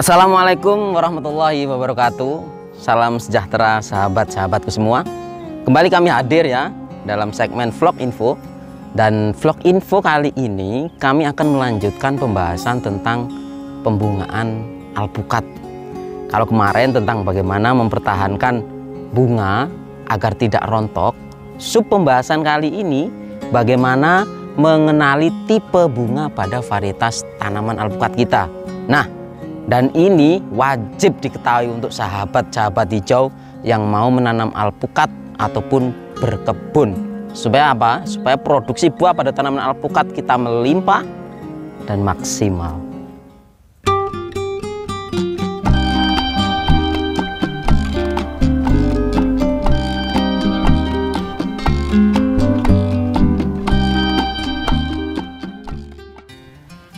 Assalamualaikum warahmatullahi wabarakatuh. Salam sejahtera sahabat-sahabatku semua. Kembali kami hadir ya dalam segmen Vlog Info. Dan Vlog Info kali ini kami akan melanjutkan pembahasan tentang pembungaan alpukat. Kalau kemarin tentang bagaimana mempertahankan bunga agar tidak rontok, sub pembahasan kali ini bagaimana mengenali tipe bunga pada varietas tanaman alpukat kita. Nah, dan ini wajib diketahui untuk sahabat-sahabat hijau yang mau menanam alpukat ataupun berkebun. Supaya apa? Supaya produksi buah pada tanaman alpukat kita melimpah dan maksimal.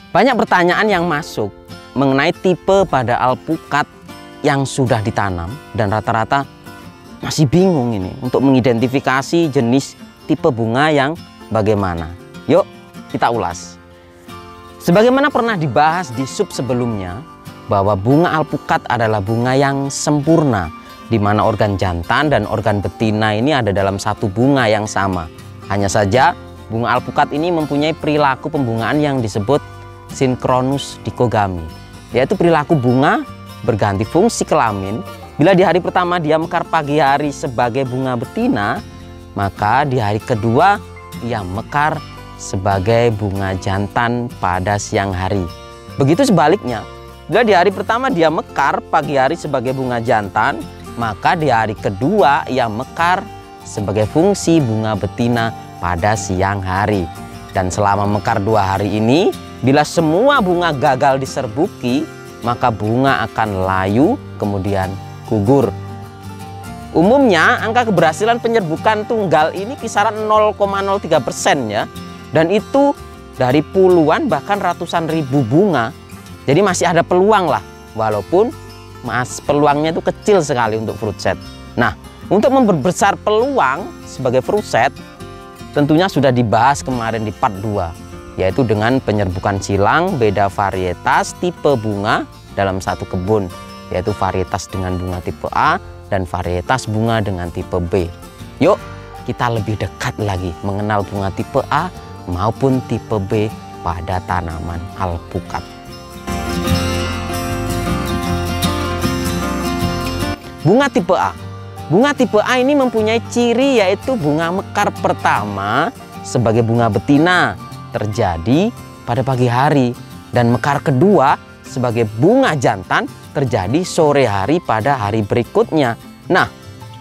Banyak pertanyaan yang masuk mengenai tipe pada alpukat yang sudah ditanam, dan rata-rata masih bingung ini untuk mengidentifikasi jenis tipe bunga yang bagaimana. Yuk kita ulas. Sebagaimana pernah dibahas di sub sebelumnya, bahwa bunga alpukat adalah bunga yang sempurna, di mana organ jantan dan organ betina ini ada dalam satu bunga yang sama. Hanya saja bunga alpukat ini mempunyai perilaku pembungaan yang disebut sinkronus dikogami, yaitu perilaku bunga berganti fungsi kelamin. Bila di hari pertama dia mekar pagi hari sebagai bunga betina, maka di hari kedua ia mekar sebagai bunga jantan pada siang hari. Begitu sebaliknya, bila di hari pertama dia mekar pagi hari sebagai bunga jantan, maka di hari kedua ia mekar sebagai fungsi bunga betina pada siang hari. Dan selama mekar 2 hari ini, bila semua bunga gagal diserbuki, maka bunga akan layu kemudian gugur. Umumnya angka keberhasilan penyerbukan tunggal ini kisaran 0,03% ya. Dan itu dari puluhan bahkan ratusan ribu bunga. Jadi masih ada peluang lah, walaupun peluangnya itu kecil sekali untuk fruit set. Nah, untuk memperbesar peluang sebagai fruit set, tentunya sudah dibahas kemarin di part 2, yaitu dengan penyerbukan silang beda varietas tipe bunga dalam satu kebun, yaitu varietas dengan bunga tipe A dan varietas bunga dengan tipe B. Yuk kita lebih dekat lagi mengenal bunga tipe A maupun tipe B pada tanaman alpukat. Bunga tipe A. Bunga tipe A ini mempunyai ciri yaitu bunga mekar pertama sebagai bunga betina terjadi pada pagi hari, dan mekar kedua sebagai bunga jantan terjadi sore hari pada hari berikutnya. Nah,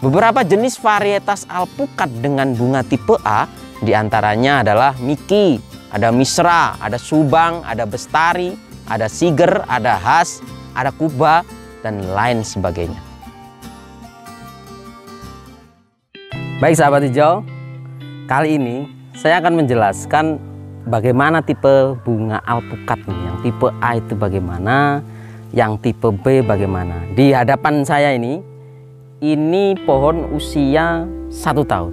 beberapa jenis varietas alpukat dengan bunga tipe A diantaranya adalah Miki, ada Misra, ada Subang, ada Bestari, ada Siger, ada Has, ada Kuba, dan lain sebagainya. Baik sahabat hijau, kali ini saya akan menjelaskan bagaimana tipe bunga alpukat ini. Yang tipe A itu bagaimana, yang tipe B bagaimana. Di hadapan saya ini pohon usia 1 tahun,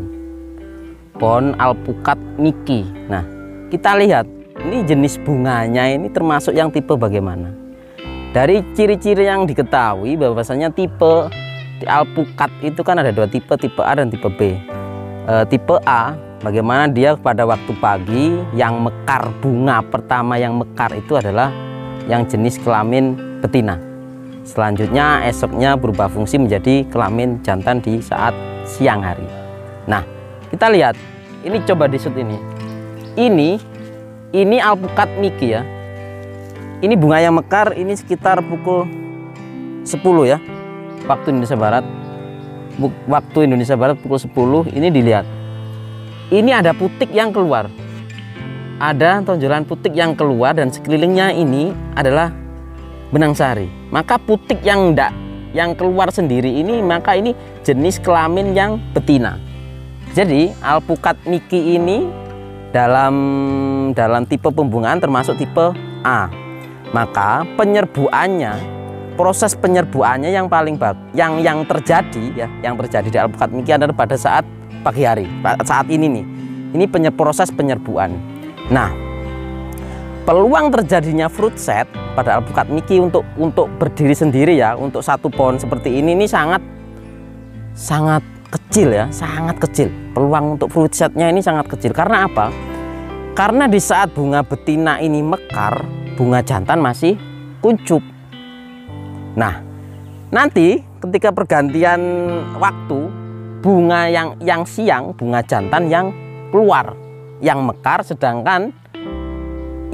pohon alpukat Miki. Nah, kita lihat ini jenis bunganya ini termasuk yang tipe bagaimana. Dari ciri-ciri yang diketahui bahwasanya tipe di alpukat itu kan ada 2 tipe A dan tipe B. Tipe A bagaimana dia pada waktu pagi yang mekar, bunga pertama yang mekar itu adalah yang jenis kelamin betina. Selanjutnya esoknya berubah fungsi menjadi kelamin jantan di saat siang hari. Nah, kita lihat ini, coba di shoot ini. Ini alpukat Miki ya. Ini bunga yang mekar ini sekitar pukul 10 ya. Waktu Indonesia Barat pukul 10 ini dilihat. Ini ada putik yang keluar. Ada tonjolan putik yang keluar dan sekelilingnya ini adalah benang sari. Maka putik yang keluar sendiri ini, maka ini jenis kelamin yang betina. Jadi alpukat Miki ini dalam tipe pembungaan termasuk tipe A. Maka proses penyerbuannya yang paling yang terjadi di alpukat Miki adalah pada saat pagi hari. Saat ini nih, ini proses penyerbuan. Nah, peluang terjadinya fruit set pada alpukat Miki untuk berdiri sendiri ya, untuk satu pohon seperti ini sangat kecil ya, sangat kecil. Peluang untuk fruit setnya ini sangat kecil. Karena apa? Karena di saat bunga betina ini mekar, bunga jantan masih kuncup. Nah, nanti ketika pergantian waktu, bunga yang siang, bunga jantan yang keluar, yang mekar, sedangkan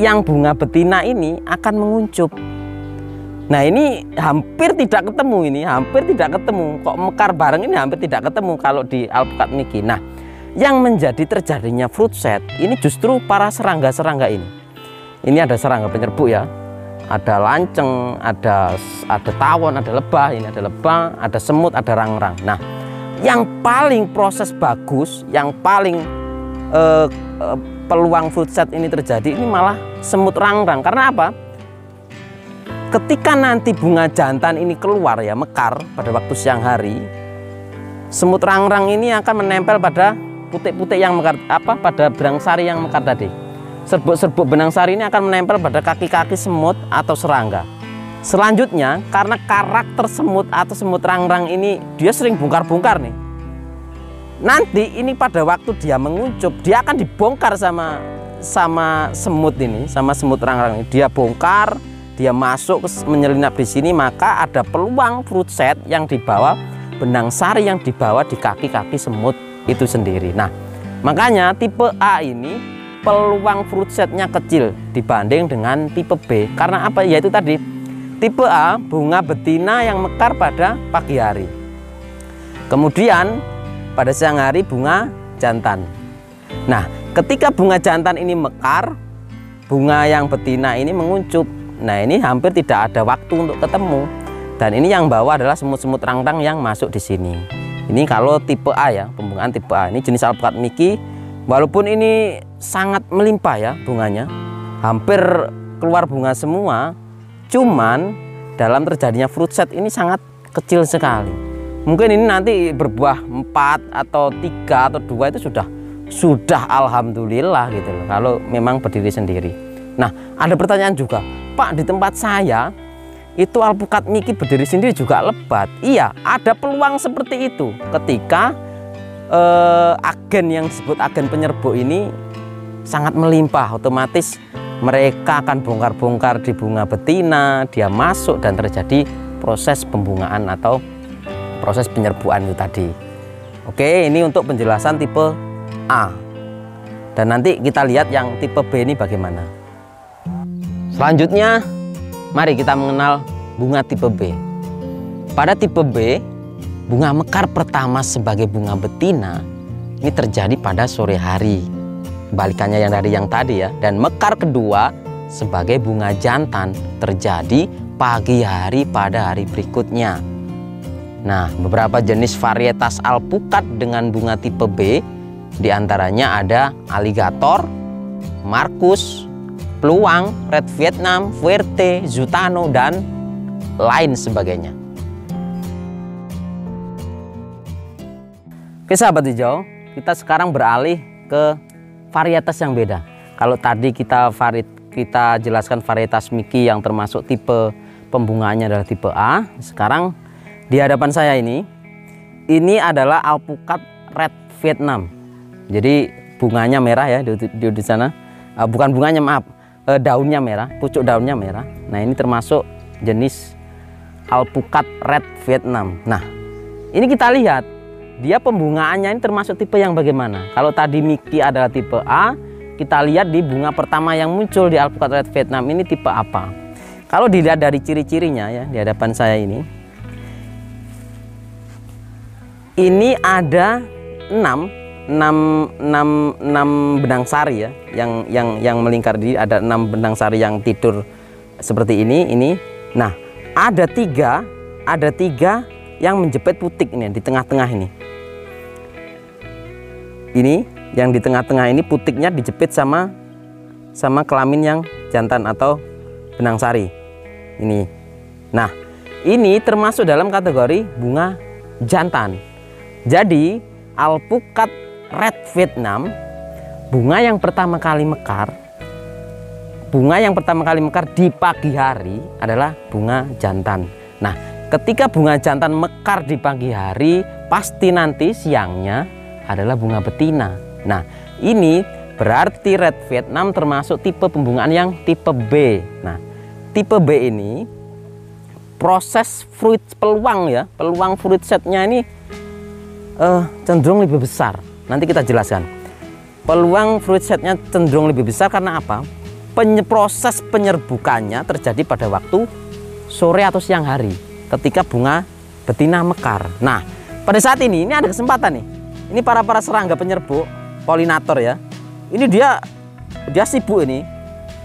yang bunga betina ini akan menguncup. Nah, ini hampir tidak ketemu, kok mekar bareng ini hampir tidak ketemu kalau di alpukat Miki. Nah, yang menjadi terjadinya fruit set ini justru para serangga-serangga ini. Ini ada serangga penyerbuk ya, ada lanceng, ada tawon, ada lebah, ini ada lebah, ada semut, ada rangrang. Nah, yang paling proses bagus, yang paling peluang fruit set ini terjadi ini malah semut rangrang. Karena apa? Ketika nanti bunga jantan ini keluar ya, mekar pada waktu siang hari, semut rangrang ini akan menempel pada putik-putik yang mekar, pada benang sari yang mekar tadi. Serbuk-serbuk benang sari ini akan menempel pada kaki-kaki semut atau serangga. Selanjutnya, karena karakter semut atau semut rangrang ini dia sering bongkar-bongkar nih. Nanti ini pada waktu dia menguncup, dia akan dibongkar sama semut ini, sama semut rangrang ini. Dia bongkar, dia masuk menyelinap di sini, maka ada peluang fruit set yang dibawa, benang sari yang dibawa di kaki-kaki semut itu sendiri. Nah, makanya tipe A ini peluang fruit setnya kecil dibanding dengan tipe B. Karena apa? Yaitu tadi, tipe A bunga betina yang mekar pada pagi hari, kemudian pada siang hari bunga jantan. Nah, ketika bunga jantan ini mekar, bunga yang betina ini menguncup. Nah, ini hampir tidak ada waktu untuk ketemu. Dan ini yang bawa adalah semut-semut rangrang yang masuk di sini. Ini kalau tipe A ya, pembungaan tipe A. Ini jenis alpukat Miki. Walaupun ini sangat melimpah ya bunganya, hampir keluar bunga semua, cuman dalam terjadinya fruit set ini sangat kecil sekali. Mungkin ini nanti berbuah 4 atau 3 atau 2 itu sudah alhamdulillah gitu loh, kalau memang berdiri sendiri. Nah, ada pertanyaan juga, Pak, di tempat saya itu alpukat Miki berdiri sendiri juga lebat. Iya, ada peluang seperti itu ketika agen yang disebut agen penyerbuk ini sangat melimpah, otomatis mereka akan bongkar-bongkar di bunga betina, dia masuk dan terjadi proses pembungaan atau proses penyerbukan itu tadi. Oke, ini untuk penjelasan tipe A. Dan nanti kita lihat yang tipe B ini bagaimana. Selanjutnya, mari kita mengenal bunga tipe B. Pada tipe B, bunga mekar pertama sebagai bunga betina ini terjadi pada sore hari. Kebalikannya yang dari yang tadi ya. Dan mekar kedua sebagai bunga jantan terjadi pagi hari pada hari berikutnya. Nah, beberapa jenis varietas alpukat dengan bunga tipe B diantaranya ada aligator, markus, peluang, red Vietnam, Fuerte, Zutano, dan lain sebagainya. Oke sahabat hijau, kita sekarang beralih ke varietas yang beda. Kalau tadi kita jelaskan varietas Miki yang termasuk tipe pembungaannya adalah tipe A. Sekarang di hadapan saya ini adalah alpukat red Vietnam. Jadi bunganya merah ya di sana. Bukan bunganya, maaf, daunnya merah, pucuk daunnya merah. Nah, ini termasuk jenis alpukat red Vietnam. Nah, ini kita lihat dia pembungaannya ini termasuk tipe yang bagaimana. Kalau tadi Miki adalah tipe A, kita lihat di bunga pertama yang muncul di alpukat red Vietnam ini tipe apa. Kalau dilihat dari ciri-cirinya ya di hadapan saya ini ada 6 benang sari ya yang melingkar diri, ada 6 benang sari yang tidur seperti ini. Nah, ada tiga yang menjepit putik ini di tengah-tengah ini. Ini yang di tengah-tengah ini putiknya dijepit sama kelamin yang jantan atau benang sari ini. Nah, ini termasuk dalam kategori bunga jantan. Jadi alpukat red Vietnam bunga yang pertama kali mekar, bunga yang pertama kali mekar di pagi hari adalah bunga jantan. Nah, ketika bunga jantan mekar di pagi hari, pasti nanti siangnya adalah bunga betina. Nah, ini berarti Red Vietnam termasuk tipe pembungaan yang tipe B. Nah, tipe B ini proses fruit peluang ya, peluang fruit setnya ini cenderung lebih besar. Nanti kita jelaskan. Peluang fruit setnya cenderung lebih besar karena apa? Proses penyerbukannya terjadi pada waktu sore atau siang hari ketika bunga betina mekar. Nah, pada saat ini ada kesempatan nih. Ini para serangga penyerbuk, polinator ya. Ini dia sibuk ini.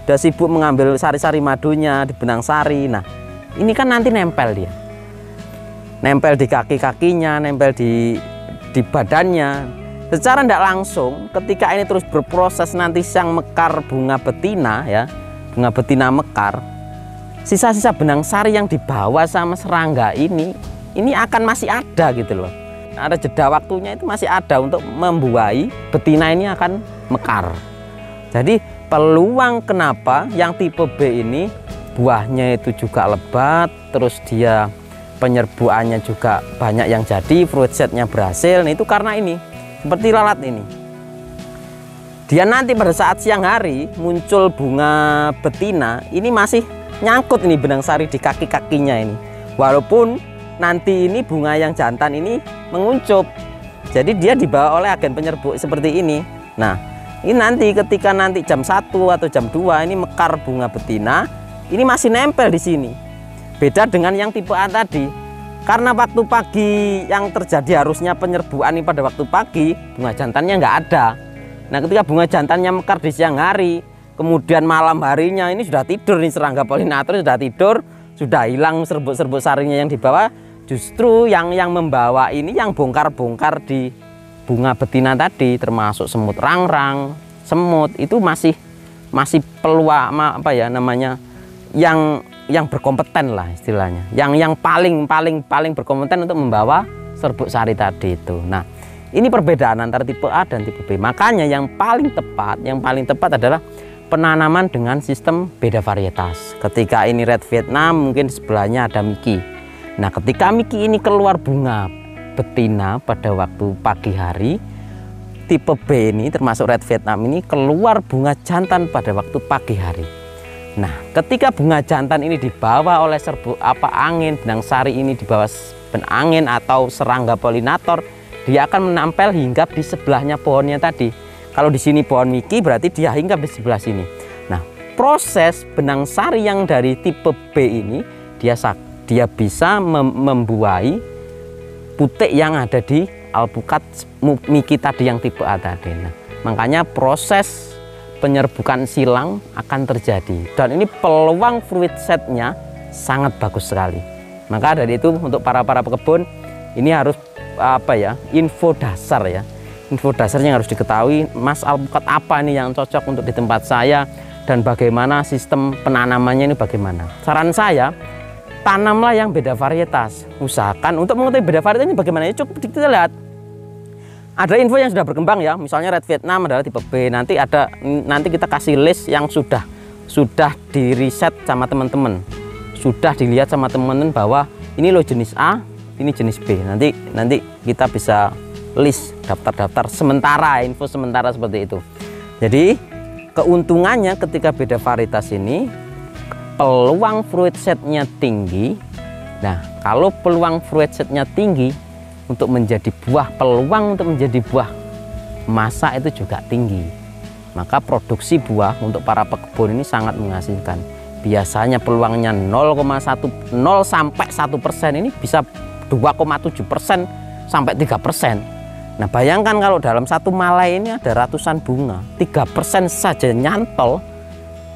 Dia sibuk mengambil sari-sari madunya di benang sari. Nah, ini kan nanti nempel dia. Nempel di kaki-kakinya, nempel di badannya. Secara tidak langsung ketika ini terus berproses nanti siang mekar bunga betina ya, bunga betina mekar, sisa-sisa benang sari yang dibawa sama serangga ini akan masih ada gitu loh. Ada jeda waktunya, itu masih ada untuk membuahi betina ini akan mekar. Jadi peluang kenapa yang tipe B ini buahnya itu juga lebat, terus dia penyerbuannya juga banyak yang jadi, fruit setnya berhasil. Nah, itu karena ini seperti lalat ini. Dia nanti pada saat siang hari muncul bunga betina, ini masih nyangkut ini benang sari di kaki-kakinya ini. Walaupun nanti ini bunga yang jantan ini menguncup. Jadi dia dibawa oleh agen penyerbuk seperti ini. Nah, ini nanti ketika nanti jam 1 atau jam 2 ini mekar bunga betina, ini masih nempel di sini. Beda dengan yang tipe A tadi. Karena waktu pagi yang terjadi harusnya penyerbuan ini pada waktu pagi, bunga jantannya nggak ada. Nah, ketika bunga jantannya mekar di siang hari, kemudian malam harinya ini sudah tidur nih, serangga polinator sudah tidur, sudah hilang serbuk-serbuk sarinya yang dibawa. Justru yang membawa ini yang bongkar-bongkar di bunga betina tadi, termasuk semut rangrang, semut, itu masih peluang apa ya namanya, yang berkompeten lah istilahnya, yang paling berkompeten untuk membawa serbuk sari tadi itu. Nah, ini perbedaan antara tipe A dan tipe B. Makanya yang paling tepat adalah penanaman dengan sistem beda varietas. Ketika ini Red Vietnam, mungkin di sebelahnya ada Mickey. Nah, ketika Mickey ini keluar bunga betina pada waktu pagi hari, tipe B ini termasuk Red Vietnam ini keluar bunga jantan pada waktu pagi hari. Nah, ketika bunga jantan ini dibawa oleh serbuk angin, benang sari ini dibawa angin atau serangga polinator, dia akan menempel hinggap di sebelahnya pohonnya tadi. Kalau di sini pohon Mickey, berarti dia hinggap di sebelah sini. Nah, proses benang sari yang dari tipe B ini dia bisa membuahi putik yang ada di alpukat Mickey tadi yang tipe A tadi. Nah, makanya proses penyerbukan silang akan terjadi, dan ini peluang fruit setnya sangat bagus sekali. Maka dari itu untuk para pekebun ini harus info dasar ya, info dasarnya harus diketahui. Mas, alpukat apa nih yang cocok untuk di tempat saya, dan bagaimana sistem penanamannya ini bagaimana. Saran saya, tanamlah yang beda varietas. Usahakan untuk mengetahui beda varietas ini bagaimana, ya cukup kita lihat. Ada info yang sudah berkembang ya, misalnya Red Vietnam adalah tipe B. Nanti kita kasih list yang sudah diriset sama teman-teman, sudah dilihat sama teman-teman bahwa ini loh jenis A, ini jenis B. Nanti kita bisa list daftar sementara, info sementara seperti itu. Jadi keuntungannya ketika beda varietas ini, peluang fruit setnya tinggi. Nah, kalau peluang fruit setnya tinggi, untuk menjadi buah, peluang untuk menjadi buah masa itu juga tinggi. Maka produksi buah untuk para pekebun ini sangat menghasilkan. Biasanya peluangnya 0,10 sampai 1%, ini bisa 2,7% sampai 3%. Nah, bayangkan kalau dalam satu malai ini ada ratusan bunga, 3% saja nyantol,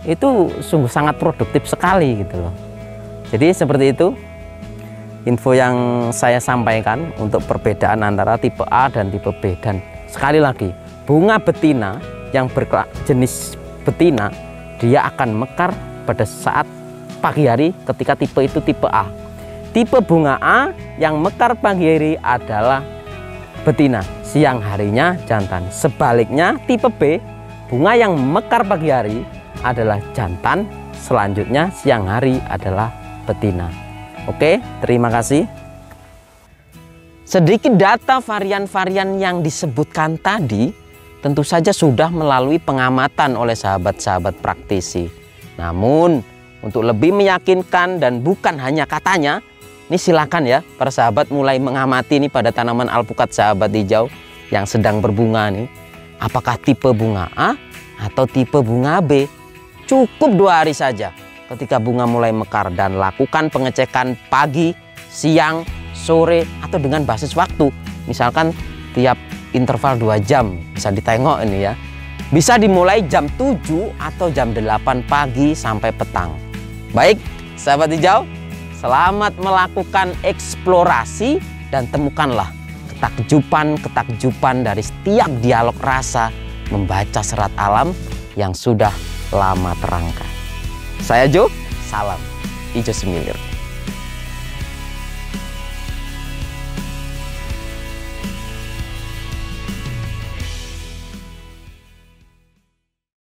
itu sungguh sangat produktif sekali gitu loh. Jadi seperti itu info yang saya sampaikan untuk perbedaan antara tipe A dan tipe B. Dan sekali lagi, bunga betina yang berjenis betina, dia akan mekar pada saat pagi hari ketika tipe itu tipe A. Tipe bunga A yang mekar pagi hari adalah betina, siang harinya jantan. Sebaliknya tipe B, bunga yang mekar pagi hari adalah jantan, selanjutnya siang hari adalah betina. Oke, terima kasih. Sedikit data varian-varian yang disebutkan tadi tentu saja sudah melalui pengamatan oleh sahabat-sahabat praktisi. Namun untuk lebih meyakinkan dan bukan hanya katanya, ini silakan ya para sahabat mulai mengamati nih pada tanaman alpukat sahabat hijau yang sedang berbunga nih. Apakah tipe bunga A atau tipe bunga B? Cukup 2 hari saja ketika bunga mulai mekar dan lakukan pengecekan pagi, siang, sore atau dengan basis waktu. Misalkan tiap interval 2 jam bisa ditengok ini ya. Bisa dimulai jam 7 atau jam 8 pagi sampai petang. Baik, sahabat hijau, selamat melakukan eksplorasi dan temukanlah ketakjuban dari setiap dialog rasa membaca serat alam yang sudah lama terangkat. Saya Jo, salam hijau semilir.